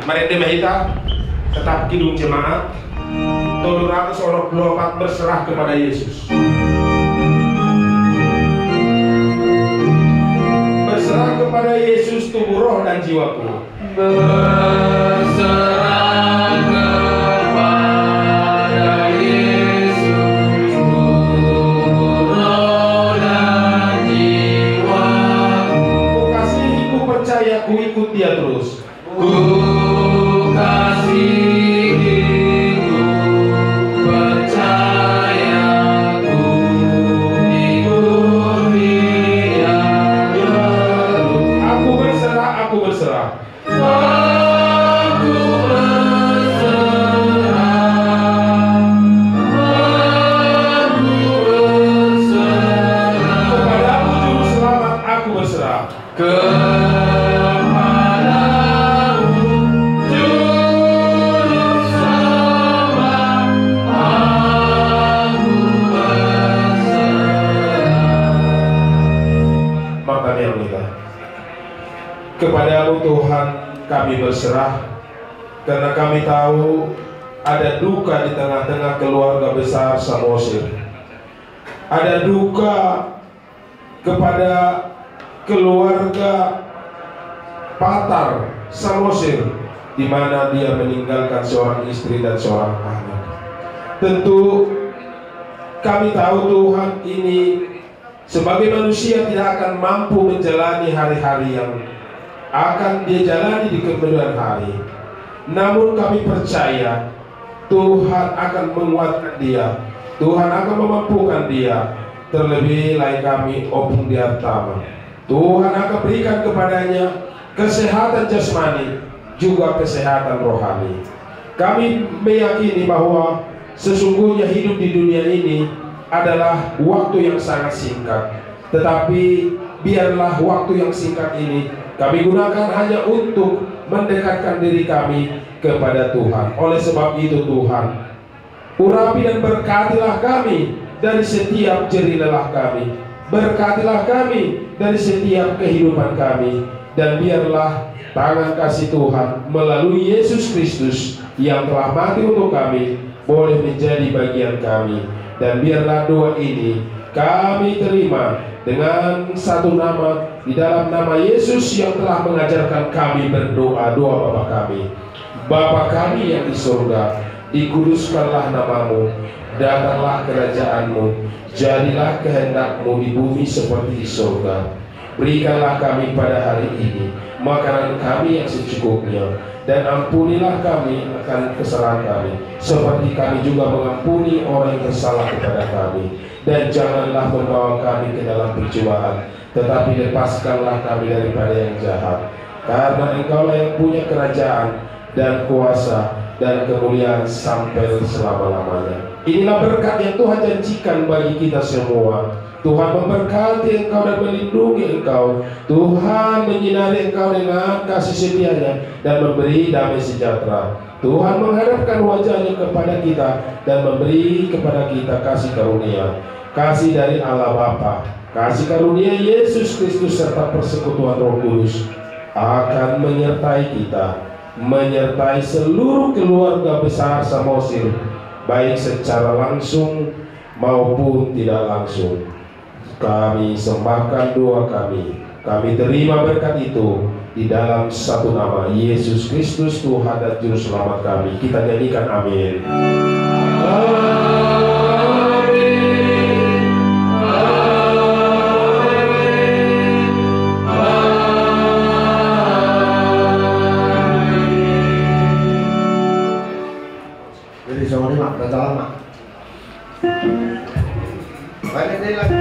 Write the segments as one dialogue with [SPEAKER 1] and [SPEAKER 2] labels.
[SPEAKER 1] Mari kita tetap kidung jemaat 324 berserah kepada Yesus. Berserah kepada Yesus tubuh, roh, dan jiwaku.
[SPEAKER 2] Berserah kepada Yesus tubuh, roh, dan jiwaku.
[SPEAKER 1] Ku kasihi, ku percaya, ku ikut Dia terus.
[SPEAKER 2] Ku kasihi, ku percaya, ku ikut Dia terus.
[SPEAKER 1] Aku berserah, aku berserah.
[SPEAKER 2] Aku berserah, aku berserah.
[SPEAKER 1] Kepadamu Juru Selamat aku berserah.
[SPEAKER 2] Kepadamu Juru Selamat aku berserah.
[SPEAKER 1] Maka yang mulia, kepadamu Tuhan kami berserah, karena kami tahu ada duka di tengah-tengah keluarga besar Samosir. Ada duka kepada keluarga Patar Samosir, di mana dia meninggalkan seorang istri dan seorang anak. Tentu kami tahu Tuhan ini sebagai manusia tidak akan mampu menjalani hari-hari yang akan dia jalani di kemudian hari. Namun kami percaya Tuhan akan menguatkan dia, Tuhan akan memampukan dia. Terlebih lagi kami opung dia pertama, Tuhan akan berikan kepadanya kesehatan jasmani juga kesehatan rohani. Kami meyakini bahwa sesungguhnya hidup di dunia ini adalah waktu yang sangat singkat, tetapi biarlah waktu yang singkat ini kami gunakan hanya untuk mendekatkan diri kami kepada Tuhan. Oleh sebab itu Tuhan, urapi dan berkatilah kami dari setiap jerih lelah kami, berkatilah kami dari setiap kehidupan kami, dan biarlah tangan kasih Tuhan melalui Yesus Kristus yang telah mati untuk kami boleh menjadi bagian kami. Dan biarlah doa ini kami terima dengan satu nama, di dalam nama Yesus yang telah mengajarkan kami berdoa. Doa Bapa kami. Bapa kami yang di surga, dikuduskanlah namamu, datanglah kerajaanmu, jadilah kehendakmu di bumi seperti di surga. Berikanlah kami pada hari ini makanan kami yang secukupnya, dan ampunilah kami akan kesalahan kami, seperti kami juga mengampuni orang yang bersalah kepada kami. Dan janganlah membawa kami ke dalam percobaan, tetapi lepaskanlah kami daripada yang jahat. Karena Engkaulah yang punya kerajaan dan kuasa dan kemuliaan sampai selama-lamanya. Inilah berkat yang Tuhan janjikan bagi kita semua. Tuhan memberkati engkau dan melindungi engkau. Tuhan menyinari engkau dengan kasih setianya dan memberi damai sejahtera. Tuhan menghadapkan wajahnya kepada kita dan memberi kepada kita kasih karunia. Kasih dari Allah Bapa, kasih karunia Yesus Kristus serta persekutuan Roh Kudus akan menyertai kita, menyertai seluruh keluarga besar Samosir, baik secara langsung maupun tidak langsung. Kami sembahkan doa kami terima berkat itu di dalam satu nama Yesus Kristus Tuhan dan Juru Selamat kami. Kita nyanyikan amin.
[SPEAKER 3] Jadi sama ini mak, datang mak. Banyak ini lagi.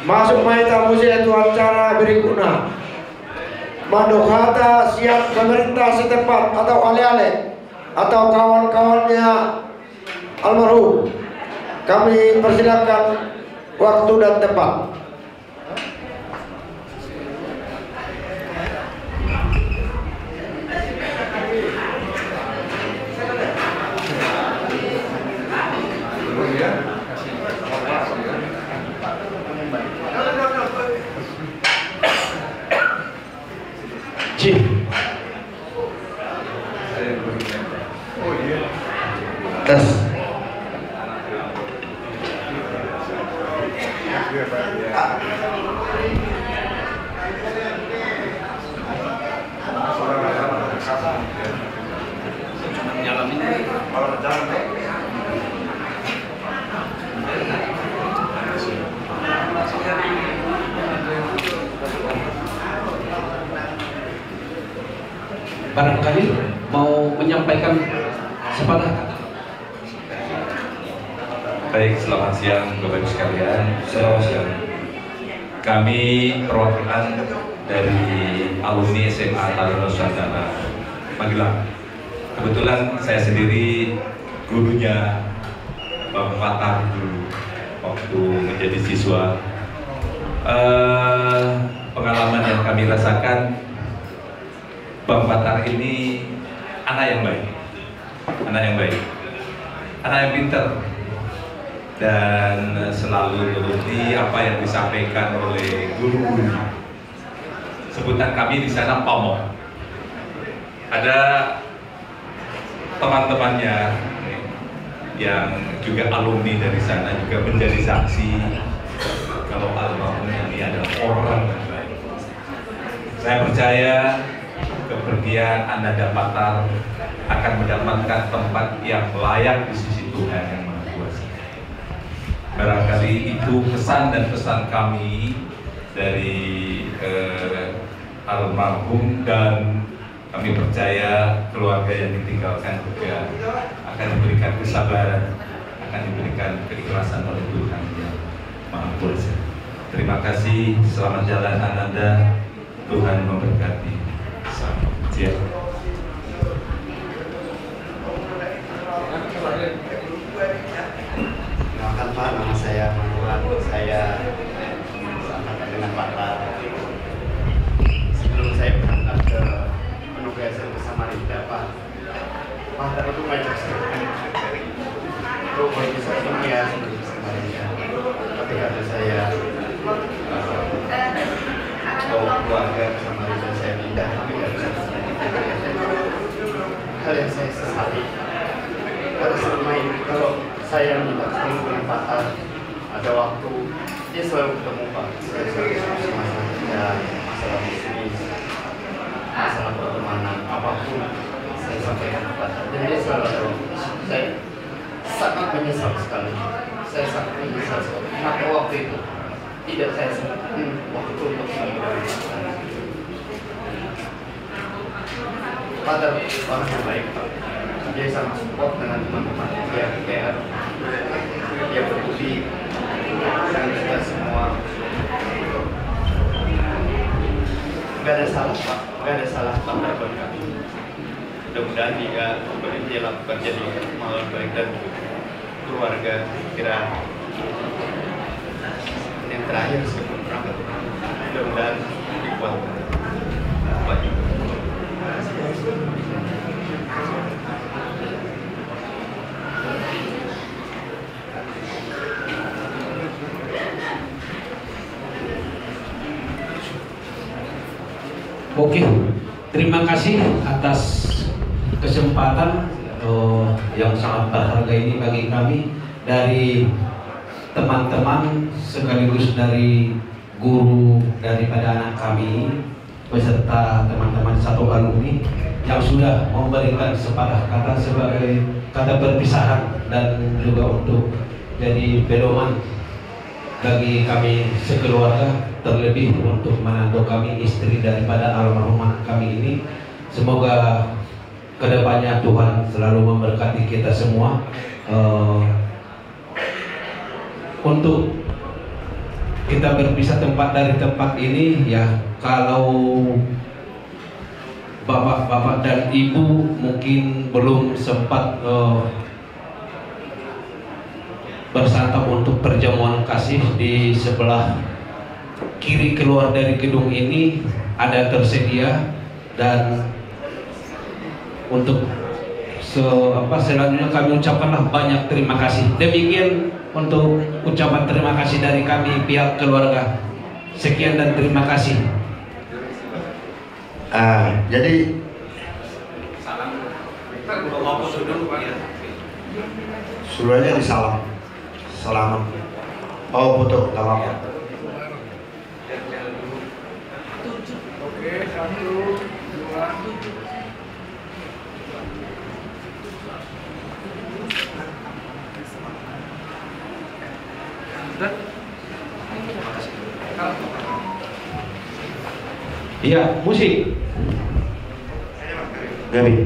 [SPEAKER 3] Masuk maita musik itu acara berikutnya. Mandukhata siap pemerintah setempat atau ale-ale atau kawan-kawannya almarhum. Kami persilakan waktu dan tempat. Tes.
[SPEAKER 4] Barangkali mau menyampaikan sepatah kata.
[SPEAKER 5] Baik, selamat siang Bapak Ibu sekalian. Selamat siang. Kami perwakilan dari alumni SMA Taruna Nusantara Magelang. Kebetulan saya sendiri gurunya Bapak Fatar dulu waktu menjadi siswa. Pengalaman yang kami rasakan, Bang Fatar ini anak yang baik, anak yang pintar, dan selalu menuruti apa yang disampaikan oleh guru-guru. Sebutan kami di sana pamong. Ada teman-temannya yang juga alumni dari sana juga menjadi saksi kalau almarhum ini adalah orang yang baik. Saya percaya kepergian Ananda Fatar akan mendapatkan tempat yang layak di sisi Tuhan yang Maha Kuasa. Barangkali itu pesan dan pesan kami dari almarhum, dan kami percaya keluarga yang ditinggalkan juga akan diberikan kesabaran, akan diberikan keikhlasan oleh Tuhan yang Maha Kuasa. Terima kasih, selamat jalan Ananda, Tuhan memberkati. Selamat siang.
[SPEAKER 6] Kenalkan Pak, nama saya Manulan. Saya sangat dengan Pak Tar. Sebelum saya berangkat ke penugasan ke Samarinda, Pak Tar itu ngajak saya untuk bisa dunia sebelum ke Samarinda. Tapi kata saya bawa keluarga ke Samarinda, saya pindah, tapi nggak bisa ke Samarinda. Hal yang saya sesali, karena selama ini kalau saya minta ketemu dengan Pak Tar, ada waktu dia selalu ketemu Pak. Saya selalu diskusi masalah kerja, masalah bisnis, masalah pertemanan, apapun saya sampaikan ke Pak Tar, dan dia selalu ada waktu. Saya sangat menyesal sekali saya sangat menyesal sekali. Kenapa waktu itu tidak saya waktu untuk Father orang yang baik, Pak. Dia sangat support dengan teman-teman dia peduli dengan kita semua. Gak ada salah, Pak. Gak ada salah Pak buat kami. Mudah-mudahan dia lakukan jadi malam baik dan keluarga. Kira yang terakhir sebelum berangkat, mudah-mudahan dikuatkan.
[SPEAKER 4] Oke, terima kasih atas kesempatan yang sangat berharga ini bagi kami dari teman-teman sekaligus dari guru daripada anak kami beserta teman-teman satu alumni yang sudah memberikan sepatah kata sebagai kata perpisahan dan juga untuk jadi pedoman bagi kami sekeluarga, terlebih untuk menantu kami, istri daripada almarhumah kami ini. Semoga kedepannya Tuhan selalu memberkati kita semua. Untuk kita berpisah tempat dari tempat ini, ya kalau bapak-bapak dan ibu mungkin belum sempat bersantap untuk perjamuan kasih di sebelah kiri keluar dari gedung ini ada tersedia, dan untuk selanjutnya kami ucapkanlah banyak terima kasih. Demikian untuk ucapan terima kasih dari kami pihak keluarga. Sekian dan terima kasih.
[SPEAKER 3] Jadi suruhnya disalam. Selamat. Oh betul, gak apa-apa.
[SPEAKER 2] Oke, 1, 2.
[SPEAKER 4] Iya, musik.
[SPEAKER 3] Gabi.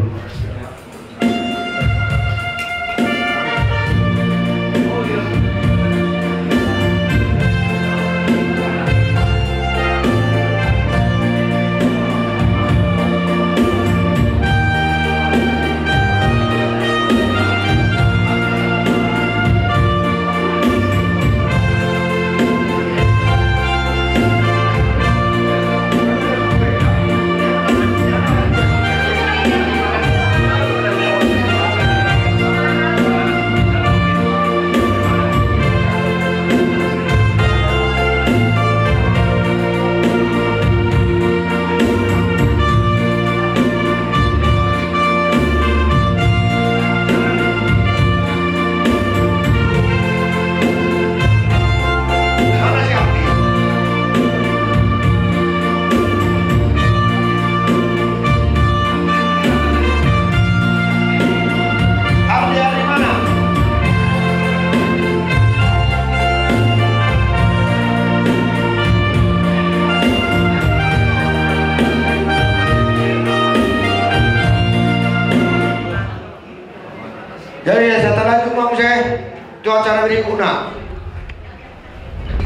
[SPEAKER 3] Jadi setelah itu mau saya itu acara berikutnya.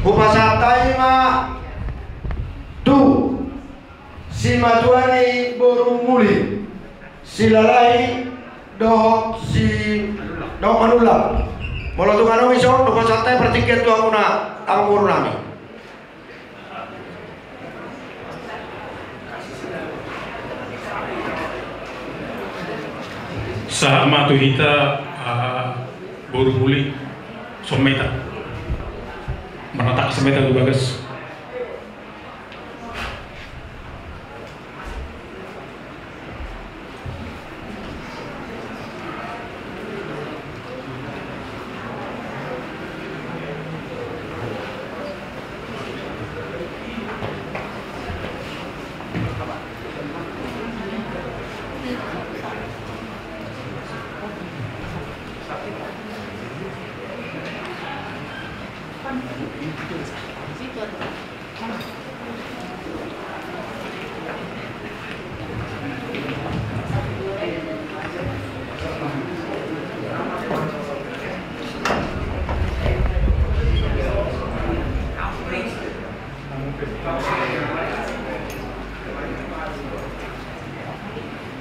[SPEAKER 3] Upasatay ma tu si matuani boru muli silalai dohok si dohok manula. Mula tu kanu misok upasatay pertiket tu akuna ang boru nami.
[SPEAKER 7] Sa matuhita boru muli someta manatak semeta tu bagas.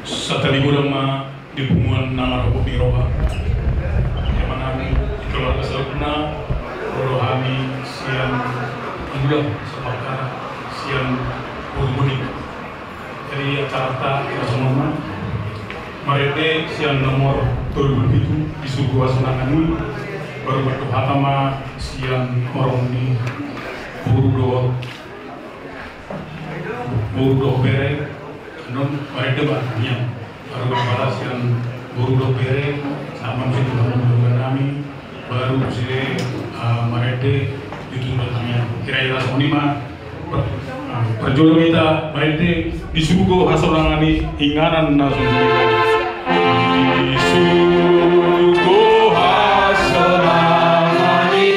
[SPEAKER 7] Satali gudama di bunguan nama Robo Biroha yang mana keluarga selebna rohani siang enggak sebakar siang burmudik jadi acara kita semua mereka siang nomor 27 di suku Wasunangan ini baru bertuhatama siang orang di Burudo bere non mereka banyak baru berbalas yang Burudo bere sama mesti teman-teman kami baru sih mereka ditunda kami kira-kira semua perjuangan kita mereka disuruh hasilangani ingaran nasun disuruh hasilangani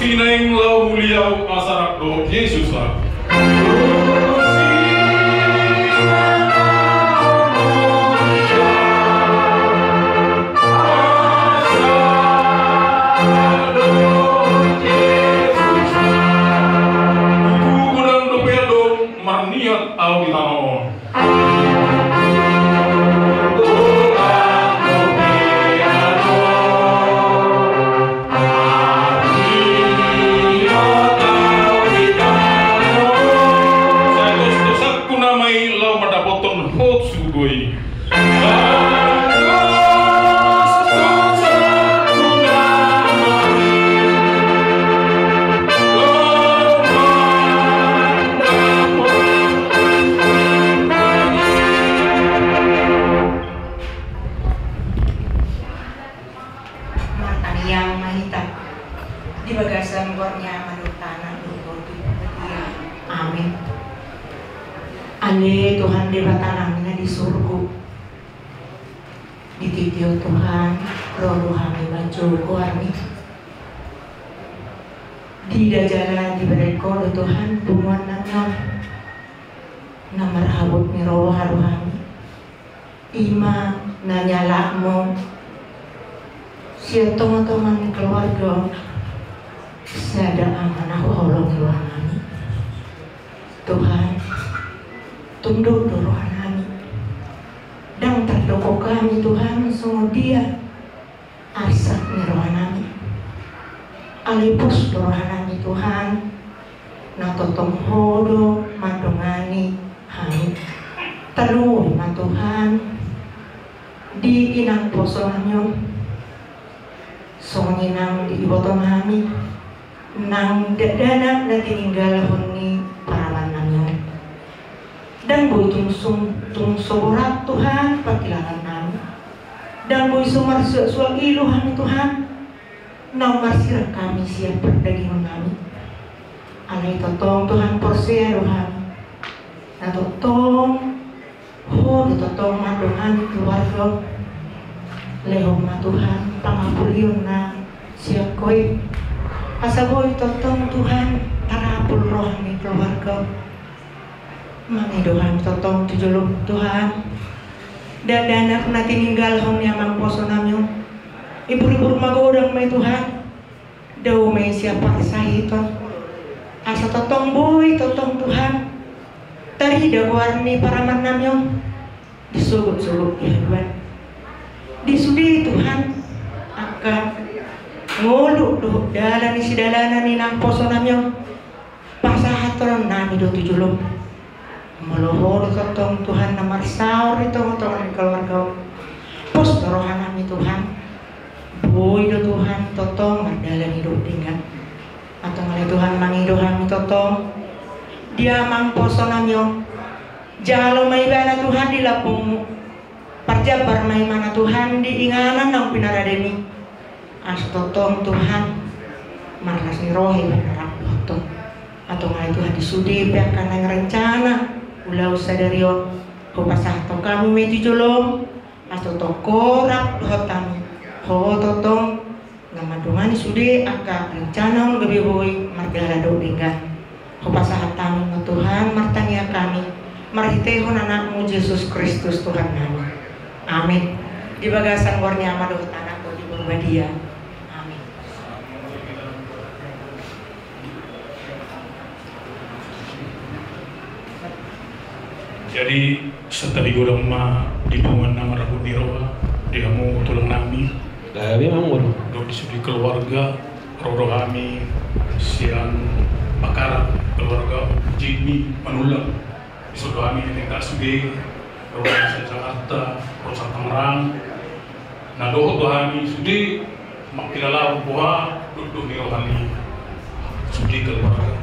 [SPEAKER 7] Sineng lau mulia masyarakat do Yesus lah.
[SPEAKER 8] Ale Tuhan dewatanangnya di surga dititio Tuhan roh kami baju kuarmi di dajaran di bereko Tuhan bunguan nangam namar habut ni roh haruhami ima nanyalakmu siapa teman keluarga sada amanah holong ruangan Tuhan tunduk rohani dan terdokok kami Tuhan semua dia arsak ni rohani alipus rohani Tuhan na totong hodo madongani hani terus ma Tuhan di inang posonanyo songinang di ibotong kami nang dana na tininggal honi paramananyo dan boy tungsorat Tuhan perkilangan kami dan boy sumarsu iluhan Tuhan nomor sirah kami siap berdaging kami alai totong Tuhan porsia Tuhan na totong totong madongan keluarga lehong na Tuhan pangapulion na siap koi asa boy totong Tuhan tarapul roh ni keluarga Mangi Tuhan totong tujuluk Tuhan dan anak nanti ninggal hong nyamang poso namyo ibu-ibu magodang may Tuhan daw may siapa sahiton asa totong boy totong Tuhan tari dawarni paraman namyo disulut-sulut ya Tuhan disudi Tuhan akan ngoluk do dalan isi dalanan ni nang poso namyo pasahatron nami do tujuluk melohor totong Tuhan namar saur itu totong keluarga pos rohanami Tuhan boy do Tuhan totong mandalan hidup dengan atau ngalai Tuhan mangidohami totong dia mang posonanyo jalo may bana Tuhan di lapung parjabar may mana Tuhan di inganan ng pinaradeni as totong Tuhan marlas ni rohi beneran atau ngalai Tuhan disudi piakan ng rencana ulau sadario pasah to kami meju jolong atau toko rap hotan ho totong nama dongani sude aka rencana gabe boy margala do dengan ho pasah tamu Tuhan martania kami marhitehon anakmu Yesus Kristus Tuhan kami amin di bagasan warnya amado tanah ko di Berbadia amin.
[SPEAKER 7] Jadi setelah digoreng mah dibangun nama Rabu Nirawa dia mau tolong nami
[SPEAKER 4] memang bodoh
[SPEAKER 7] do disudi keluarga Roro kami siang bakar keluarga Jimmy Manulang disuruh kami yang tak sudi Roro Jakarta Rosa Tangerang nah doh kami sudi makilala buah do Nirawa sudi keluarga.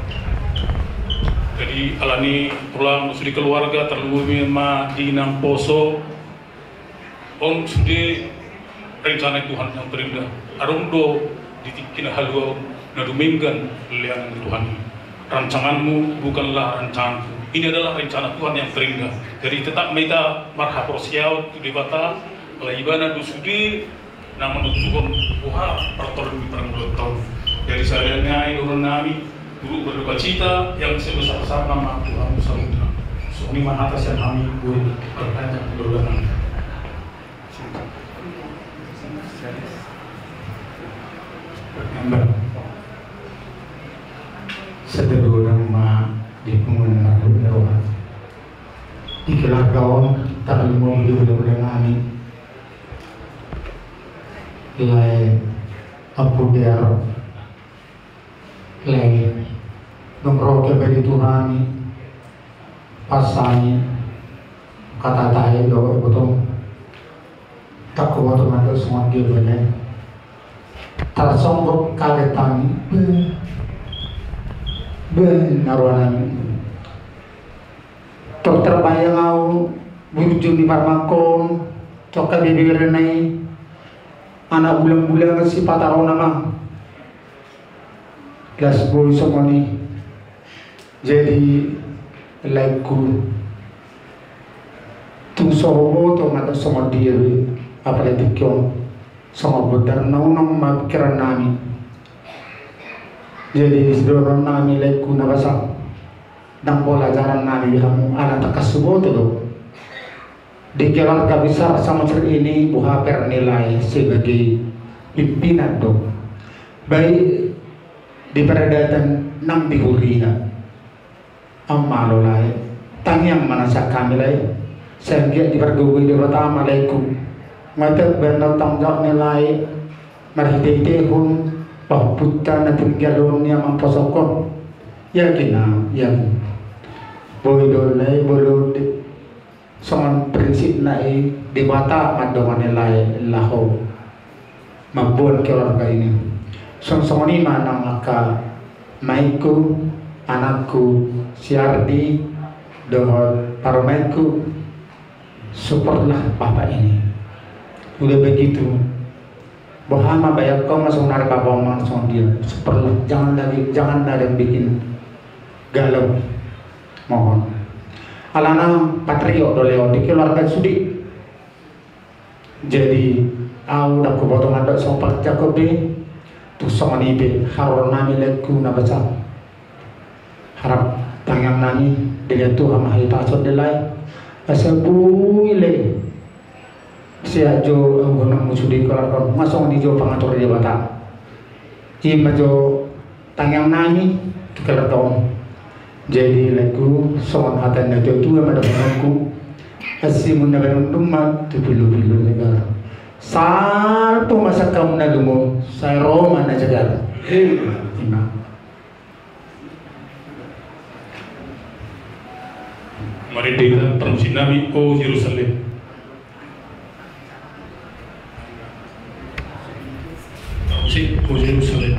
[SPEAKER 7] Jadi alani pulang sudi keluarga terlalu memang di nang poso on sudi rencana Tuhan yang terindah arundo ditikin halu naduminggan lian Tuhan rancanganmu bukanlah rancanganku ini adalah rencana Tuhan yang terindah jadi tetap meta marha prosiau di bata laibana du sudi nang menutukan buha pertolongan perang tahun dari sadanya turun nami dulu berduka cita yang sebesar-besar nama Tuhan Samudra. Suni atas yang kami boleh bertanya berdoa.
[SPEAKER 9] Sederhana nama di pengguna Nirawa. Ikilah kawan tak lumong hidup kami. Lai apu dia lai nomor beri Tuhan pasani kata tahe do betul tak kuat untuk semua dia benar tersongkok kagetani benarwanami terbayang au wujud di marmakon coka bibir renai anak bulan-bulan si pataro nama gas boy somoni jadi lagu tu soho to mata sama dia apalagi kau sama benar naunang makiran nami jadi sedorong nami lagu nabasa dan pelajaran nami kamu anak takasubo tu di keluarga besar sama seperti ini buha pernilai sebagai pimpinan do baik di peradatan nang dihurina amalo lai tangyang manasa kami lai sehingga di pergugui di pertama laiku mata benar tangjak nilai marhite hun pahputa na tinggalon niya mamposokon yakin yang boy lai bolo soal prinsip nai di mata mandoman nilai laho mabuan keluarga ini song-songoni manang aka maiku anakku siardi dengan paromenku supportlah bapak ini udah begitu bahama bayar kau masuk narik bapak langsung dia supportlah jangan ada yang bikin galau mohon alana patriot doleo di keluarga sudi jadi aku dah kepotongan dok sopat Jakob deh tu somani be haror nami lekku na baca harap tangan nami dengan Tuhan mahal pasot delai asabu ile siajo gunung musudi keluarga masuk di jo pengatur dia bata imajo tangan nami keluarga jadi lekku soman hatan na jo tu amada penangku asimun na berundumma tu bilu-bilu negara salpo masa kamu na lumo sa Roma na jagal imam
[SPEAKER 7] mari kita permisi nami o Yerusalem permisi o Yerusalem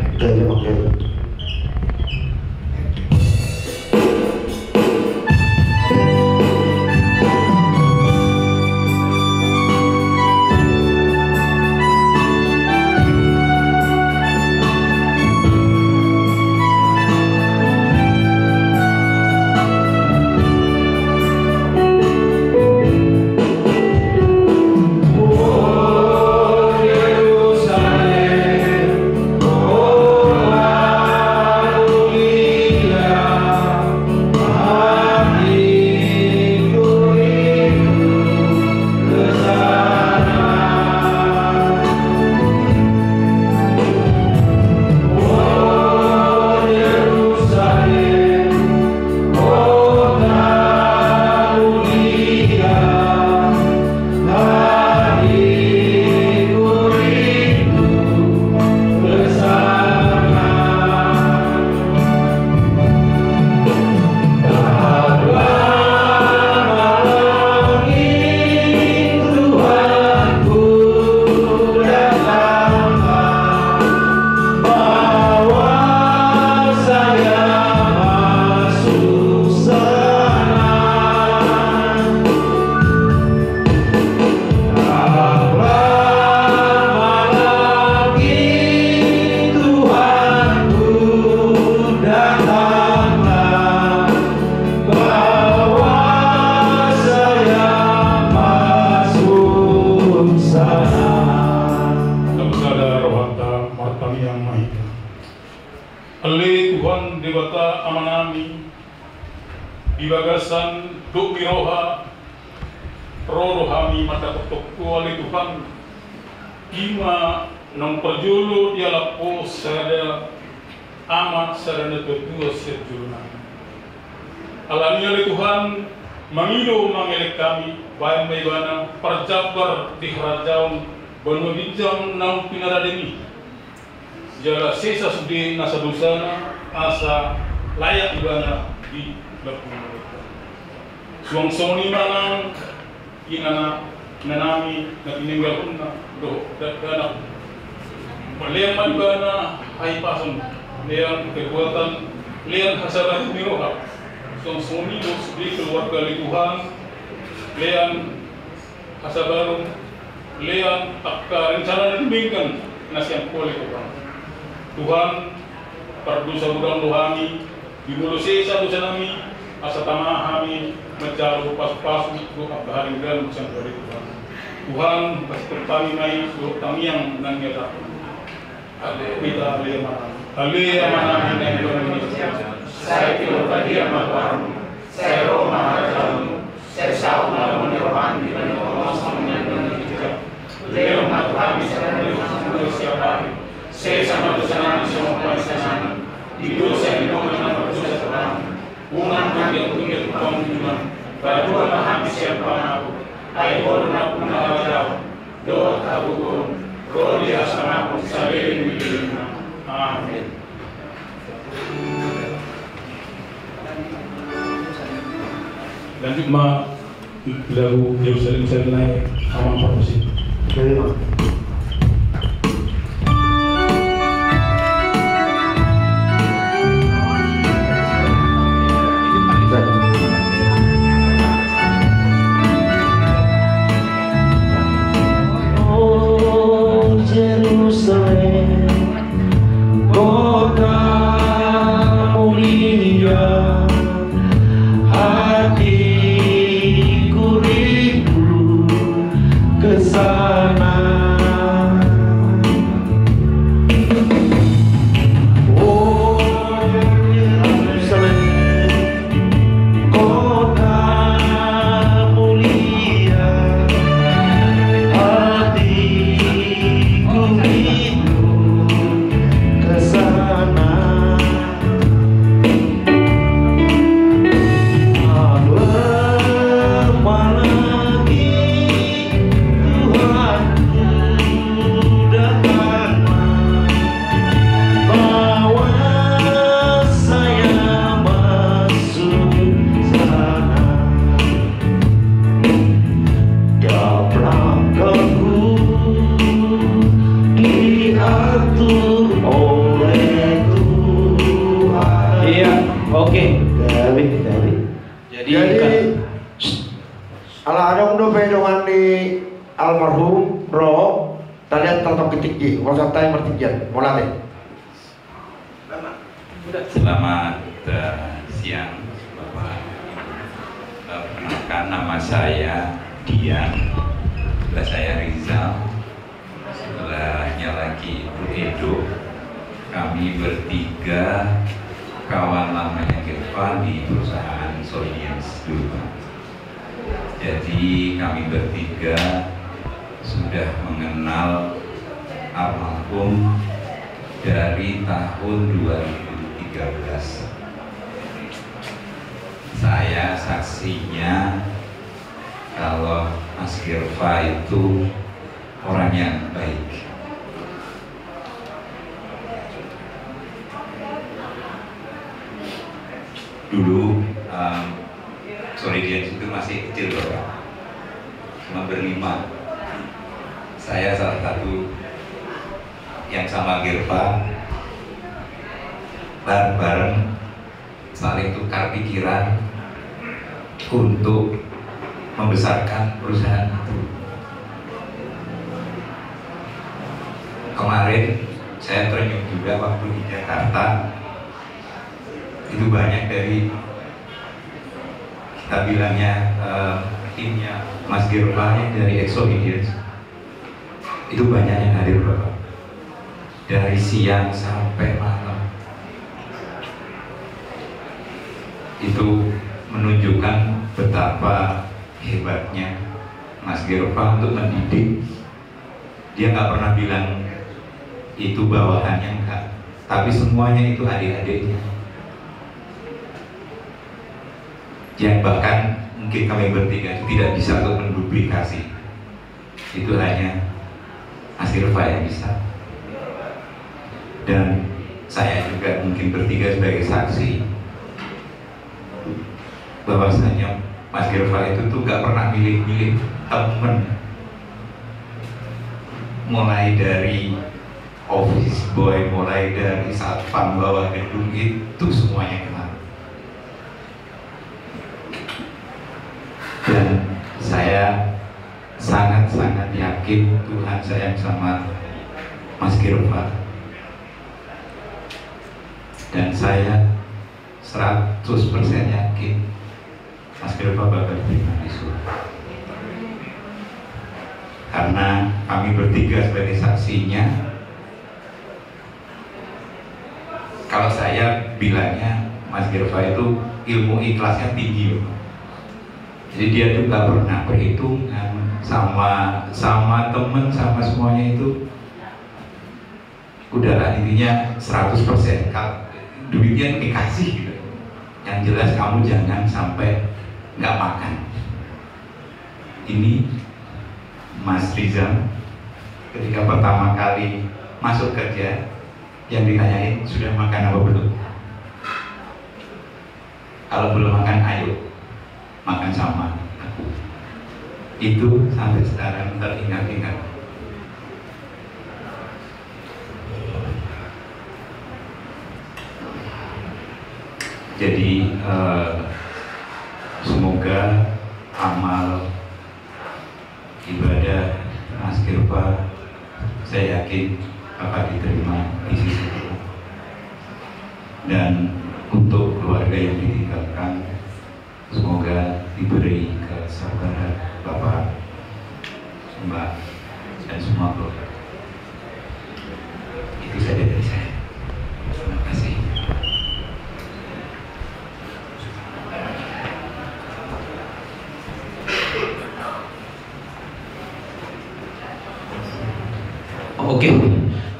[SPEAKER 7] Tuhan debata amanami di bagasan duk biroha rohami mata ketok kuali Tuhan ima nang perjulu dia lapo sada amat sarana kedua sejurna alania oleh Tuhan mangido mangelek kami bayan baybana perjabar di kerajaan banu bijam nang pinaradeni jala sisa sudi nasa dosana asa layak ibana di lapu mereka suang soni manang inana nanami na tininggal unna do dana maliang ibana ay pason liang kekuatan liang hasalah miroha suang soni do sudi keluarga li Tuhan liang hasabarung liang takka rencana dibingkan nasiang kuali Tuhan perdosa udang dohami dimulu sisa dosa nami asa tamahami menjalu pas-pas untuk abdaharinggan bersama dari Tuhan Tuhan kasih kami mai suruh kami yang nangyata kita alih amanah yang Indonesia saya kilo tadi amat saya Roma Rajamu saya sauna menyeruan di mana kosongnya Indonesia Leo matuhami saya Indonesia baru saya sama dosa semua pasangan di dosa yang mengenal dosa terang unang tunggil pengumuman berdua mahami siapa aku ai horna punah jauh doa kabukun rodi asanaku saling milina amin lanjut ma lagu Yerusalem Serenai aman promosi terima
[SPEAKER 3] almarhum roh talian tato ketikgi wasatai mertigian mulai.
[SPEAKER 5] Selamat siang Bapak. Perkenalkan nama saya Dian, sebelah saya Rizal, sebelahnya lagi Ibu Edo. Kami bertiga kawan lamanya Irfan di perusahaan Solidians dulu. Jadi kami bertiga sudah mengenal almarhum dari tahun 2013. Saya saksinya kalau Mas Girva itu orang yang baik. Dulu Solidians itu masih kecil Bapak, cuma berlima. Saya salah satu yang sama Girva, bareng-bareng saling tukar pikiran untuk membesarkan perusahaan itu. Kemarin saya terenyuh juga waktu di Jakarta. Itu banyak dari kita bilangnya timnya Mas Girva yang dari Exolidians. Itu banyak yang hadir Bapak, dari siang sampai malam. itu menunjukkan betapa hebatnya Mas Gerva untuk mendidik. Dia nggak pernah bilang itu bawahannya, enggak, tapi semuanya itu adik-adiknya, yang bahkan mungkin kami bertiga itu tidak bisa untuk menduplikasi. Itu hanya Mas Gerva yang bisa, dan saya juga mungkin bertiga sebagai saksi bahwasanya Mas Gerva itu tuh gak pernah milih-milih temen, mulai dari office boy, mulai dari satpam bawah gedung, itu semuanya kenal. Dan saya sangat-sangat yakin Tuhan sayang sama Mas Gerva, dan saya 100% yakin Mas Gerva bakal diterima di surga. Karena kami bertiga sebagai saksinya. Kalau saya bilangnya Mas Gerva itu ilmu ikhlasnya tinggi, jadi dia tuh gak pernah perhitungan sama temen, sama semuanya itu udahlah, intinya 100%. Duitnya dikasih gitu. Yang jelas kamu jangan sampai nggak makan. Ini Mas Rizal ketika pertama kali masuk kerja, yang ditanyain sudah makan apa belum. Kalau belum makan, ayo makan sama aku. Itu sampai sekarang teringat-ingat. Jadi semoga amal ibadah Mas Gerva, saya yakin akan diterima di sisi Tuhan. Dan untuk keluarga yang ditinggalkan, semoga diberi kesabaran Bapak, Mbak, dan semua keluarga. Itu saja dari saya. Terima kasih.
[SPEAKER 4] Oke,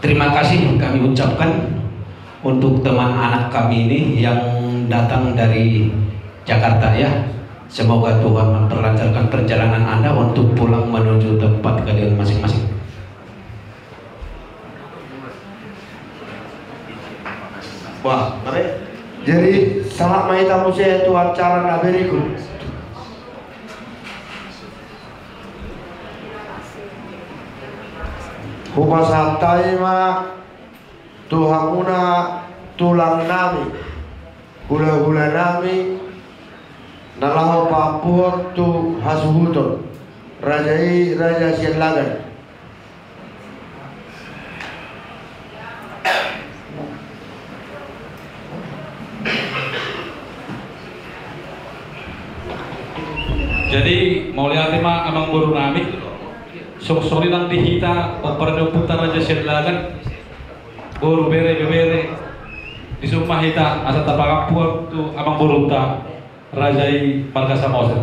[SPEAKER 4] terima kasih kami ucapkan untuk teman anak kami ini yang datang dari Jakarta ya. Semoga Tuhan memperlancarkan perjalanan Anda untuk pulang menuju tempat kalian masing-masing.
[SPEAKER 3] Wah, jadi saat mai tamu saya itu acara na berikut. Humasatai ma Tuhamuna tulang nami, hula-hula nami, nalaho papur tu hasuhuton, rajai raja sianlagan.
[SPEAKER 7] Jadi mau lihat mah amang buru nami sok-sori nanti kita pada putar raja silagan buru bere di rumah kita asa tapakapur tu amang buru ta rajai marga samosa.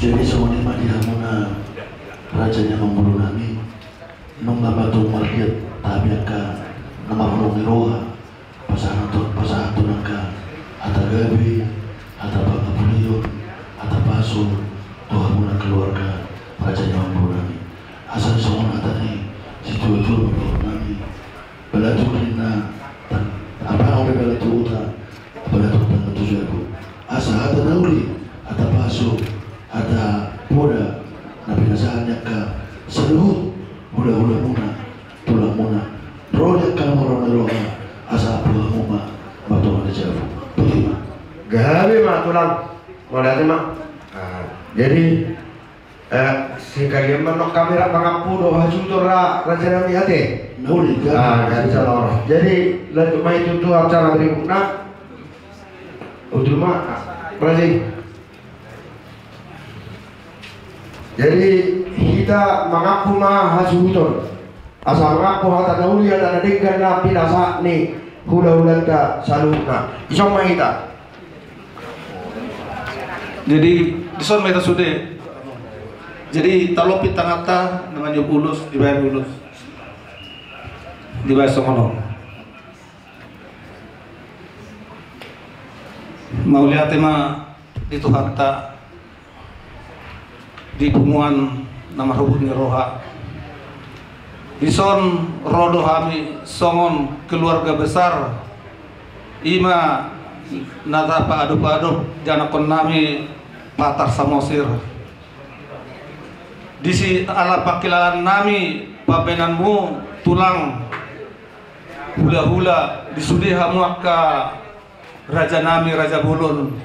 [SPEAKER 10] Jadi semuanya mah dihamuna rajanya memburu nami nung batu margiat tabiaka nama hulungi roha pasahan tunangka hata gabi hata bangga pulion hata pasu tuhamuna keluarga rajanya memburu nami asal semua hatani situ-itu memburu nami balatu rina apa yang udah balatu uta balatu tangga tujuanku asa hata nauli hata pasu hata poda nabi nasahannya ka seluruh hula-hula muna tulang muna proyek kamu roh asa pulang muma batu ada jauh bagaimana
[SPEAKER 3] Gabi mah tulang modalnya mah. Jadi sekalian menok kamera pangapudo hajutora raja nami hati.
[SPEAKER 10] Nuri kan?
[SPEAKER 3] Jadi salah. Jadi lanjut main itu tuh acara berikutnya. Untuk mah berarti. Jadi kita mengaku mah hajutor. Asal mengaku hata nauli ada denggan napi nasa nih hula-hulan ka saluna isong mahita.
[SPEAKER 11] Jadi dison meta sude. Jadi talopit tangata dengan yuk ulus dibayar songono. Mau lihat tema di Tuhan tak di pumuan nama rubut ni roha. Dison rodo kami songon keluarga besar ima nata pa adu janakon nami patar samosir. Disi ala pakilalan nami pabenanmu tulang hula-hula disudi hamuaka raja nami raja bulun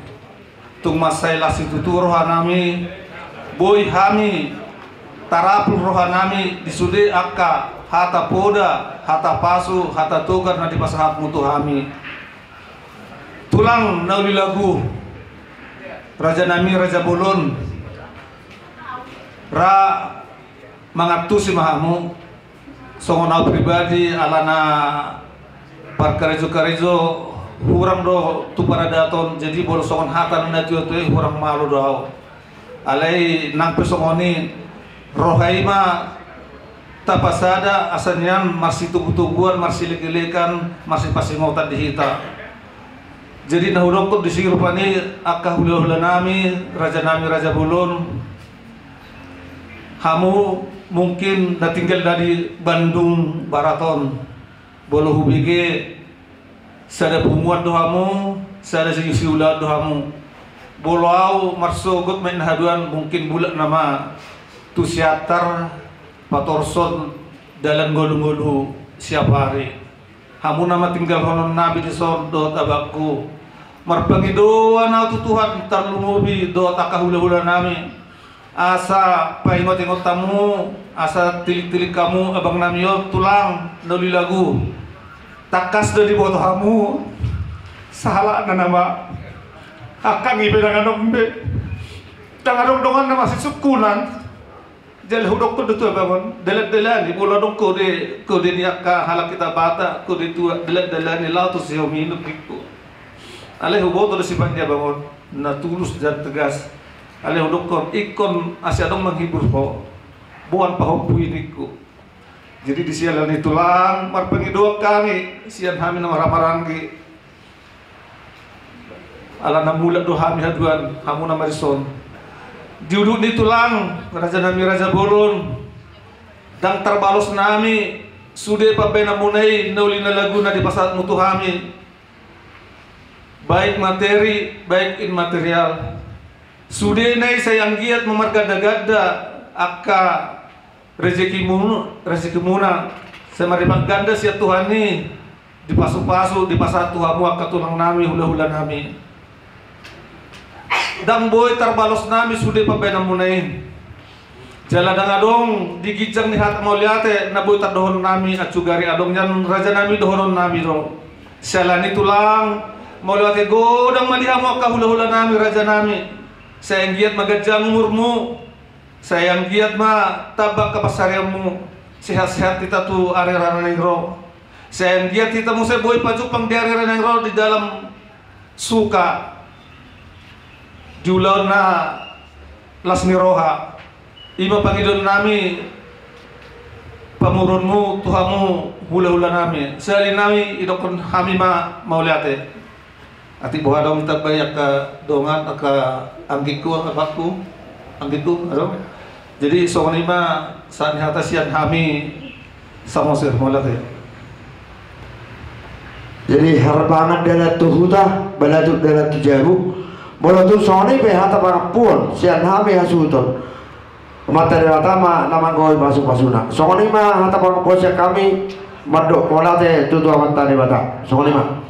[SPEAKER 11] tung masai lasi tutu roha nami boy hami tarapul roha nami disudi akka hata poda hata pasu hata tukar na di pasahat mutu hami tulang nauli lagu raja nami raja bulun ra mangatusi mahamu songonau pribadi alana parkarejo hurang do tu para daton jadi bolo songon hatan na tu hurang malu do alai nang pesongoni rohaima tapasada asanyan masih tubuh-tubuhan masih lek-lekan masih pasti mau tak dihita jadi nahudok tu disirupani akka hula-hula nami raja bulun. Kamu mungkin tinggal dari Bandung Baraton, bolo hubige, sada pumuat dohamu, sada sisi ulat dohamu, bolo au marsogot main haduan mungkin bulat nama tu siatar patorson dalam golu-golu siap hari. Kamu nama tinggal honon nabi di sordo tabakku, marpangi doa na tu Tuhan tarlumubi doa takahula-hula nami. Asa paingot-ingot tamu, asa tilik-tilik kamu abang namio tulang nuli lagu takas dari boto kamu salah na nama akang ibe dengan nombe dengan dongan nama si sukunan jel hudok tu dutu bangun delet-delan di bola dong kode niaka halak kita bata kode tua delet-delan ni lau tu si hominuk gitu aleh hubo tu si dia bangun na tulus dan tegas alih dokter ikon asyadong menghibur po bukan pahopu iniku jadi di sialan tulang marpengi doa kami sian kami nama ramaranggi ala namulat doa kami haduan kamu nama rison diuduk di tulang raja nami raja bolon dan terbalos nami sude pabena munai naulina laguna di pasat mutu kami baik materi baik immaterial. Sudah nai sayang giat memargada-gada akka rezeki muna semarimak ganda siat Tuhan ni dipasu-pasu di pasar Tuhanmu akka tulang nami hula-hula nami dang boy terbalos nami sudah pabena munain jala dang adong digijang ni hat mau liate na boy terdohon nami acugari adong yan raja nami dohonon nami dong salani tulang mau liate godang malihamu akka hula-hula nami raja nami sayang giat magajang umurmu sayang giat ma tabak kapasaryamu sehat-sehat kita tu arera nengro sayang giat kita musay boy pajupang di arera nengro di dalam suka julaw na las niroha ima pangidon nami pamurunmu tuhamu hula-hula nami sali nami idokon kami mau liate ati buha daw tabayak ka dongan ka anggiku abakku anggiku ano jadi so kanima sa nihata siyan kami samosir molate
[SPEAKER 3] jadi harapangan dalam tuhuta baladuk dalam tujabu bola tu soni pe hata pangapun siyan kami hasuton mata datama nama goy pasuk-pasuna so kanima hata pangapun siyan kami madok molate tutu amanta ni bata so kanima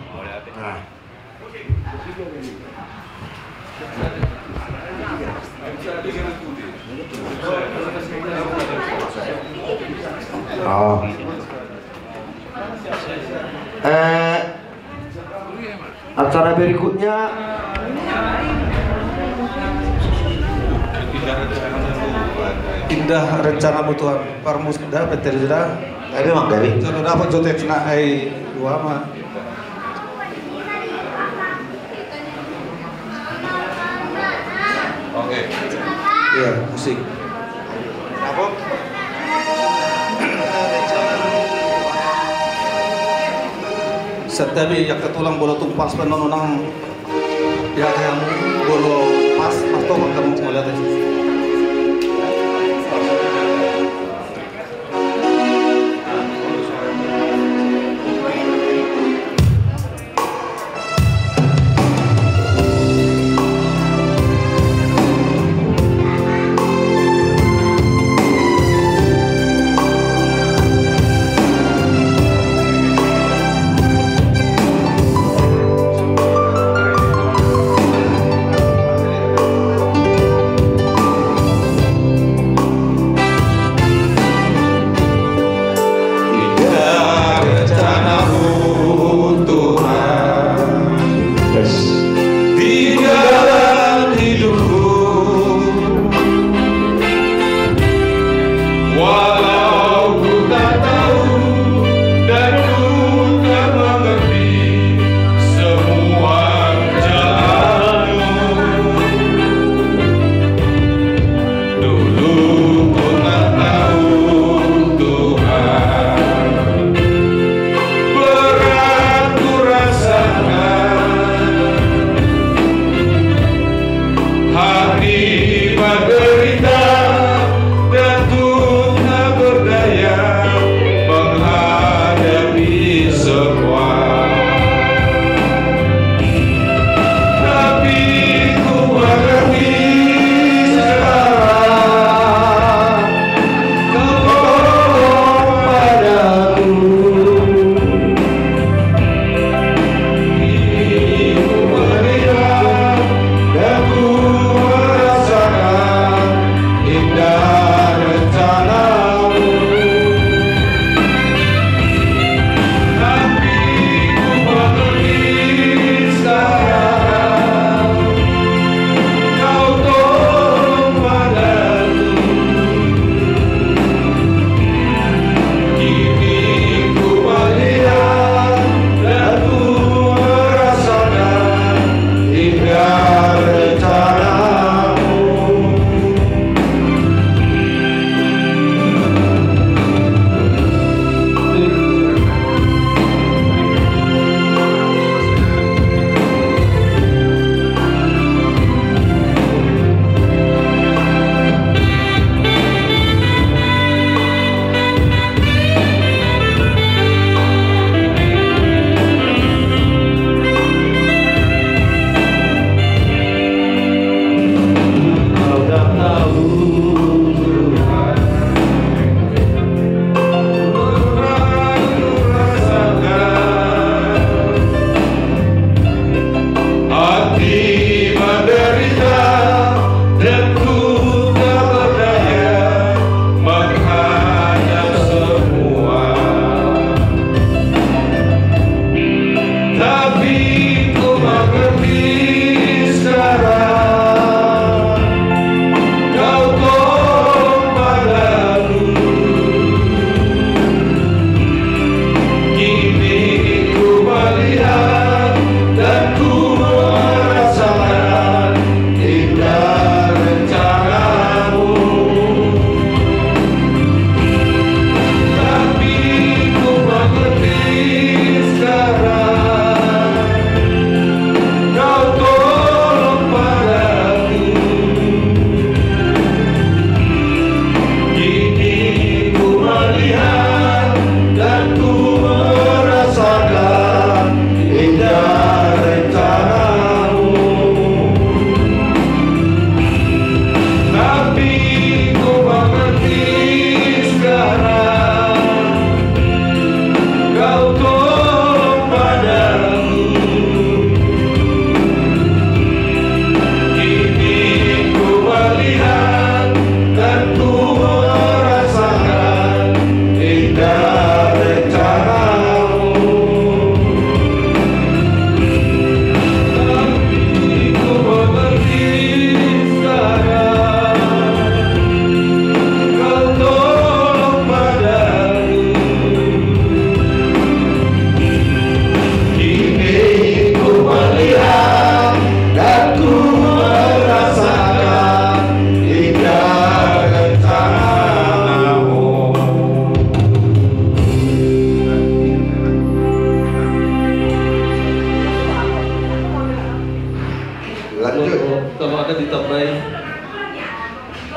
[SPEAKER 3] oh. Acara berikutnya
[SPEAKER 11] indah rencana Tuhan parmus dah betul sudah ada mang dari sudah dapat jotek nak dua mah Iya, musik.
[SPEAKER 3] Apa?
[SPEAKER 11] Setiap yang ketulang bola tumpas penonong ya kamu bola pas atau kamu ngeliat itu.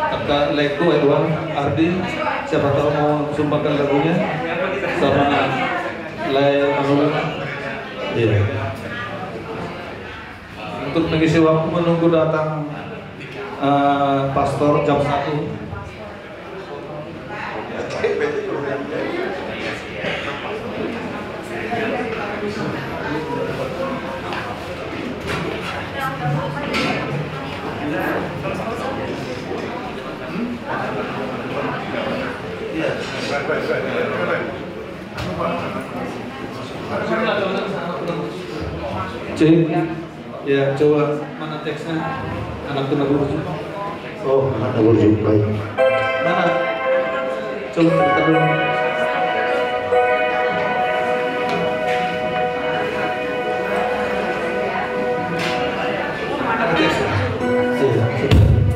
[SPEAKER 11] Kakak Leko Edward Ardi, siapa tahu mau sumbangkan lagunya sama Lai Manula. Iya. Untuk mengisi waktu menunggu datang pastor jam 1. Cik, ya coba mana teksnya? Anak tuna burju.
[SPEAKER 3] Oh, anak burju, baik.
[SPEAKER 11] Mana? Coba kita dulu. Mana teksnya? Iya, sudah.
[SPEAKER 1] Sudah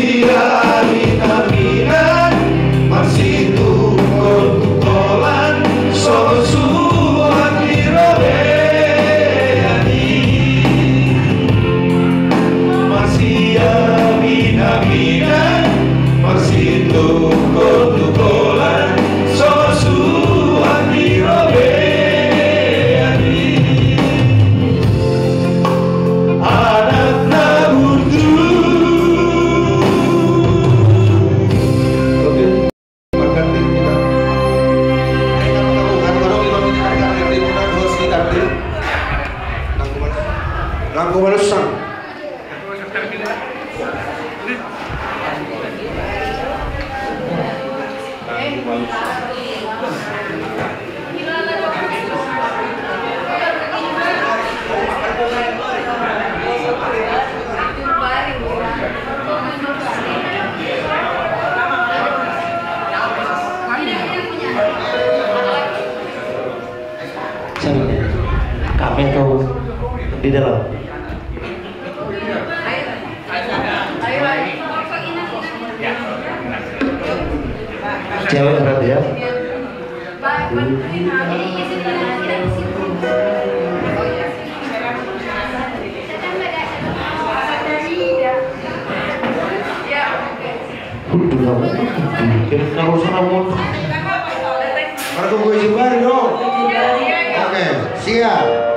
[SPEAKER 3] masih aminan masih tukol-tukolan sosuan dirobeani masih aminan masih tukol-tukolan sosuan dirobeani anak naburdu. Lagu balasan.
[SPEAKER 10] Kami tahu di dalam. Cewek berarti ya. Kalau sana mau.
[SPEAKER 3] Marco gue juga dong. Oke, siap.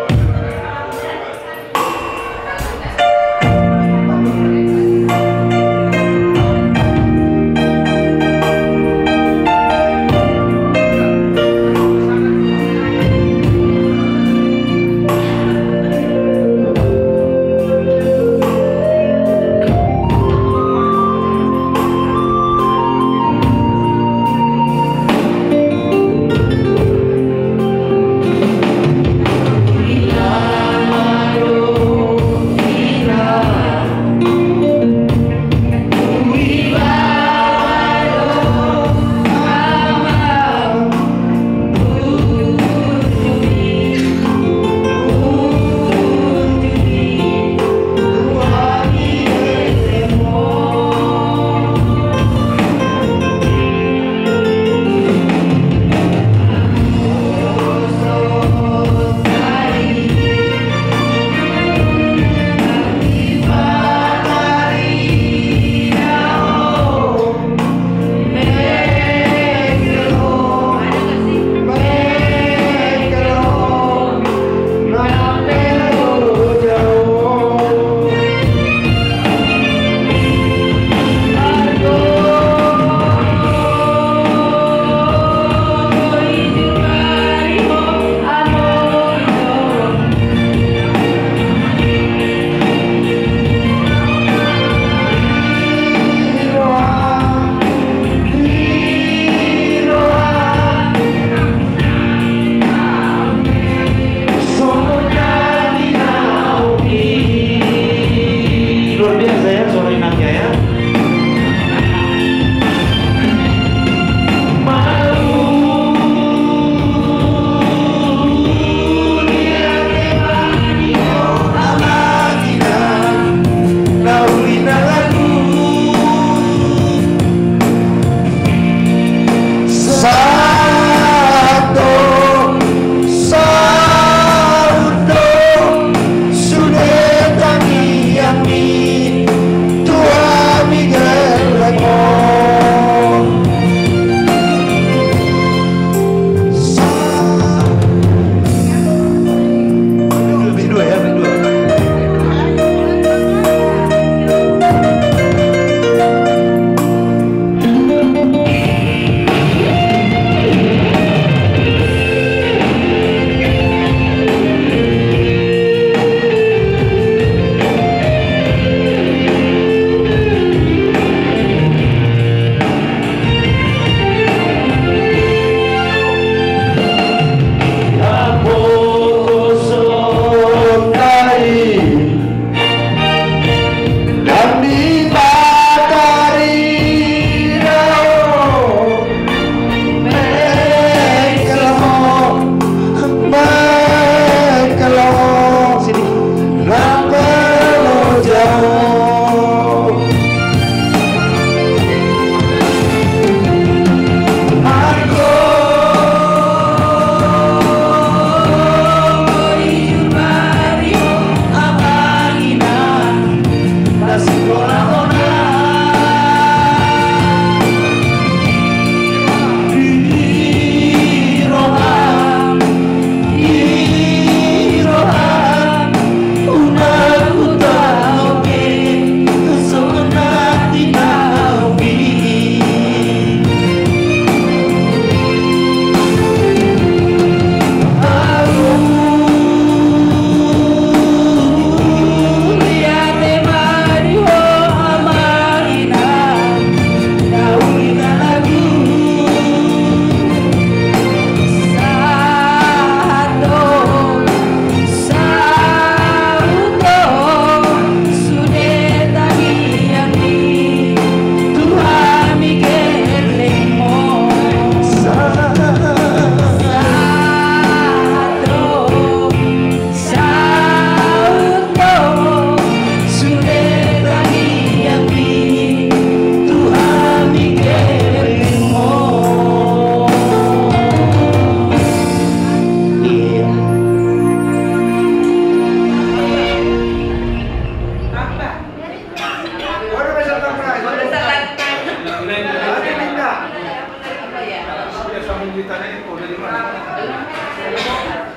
[SPEAKER 11] ditanya itu dari mana?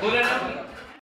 [SPEAKER 4] Udah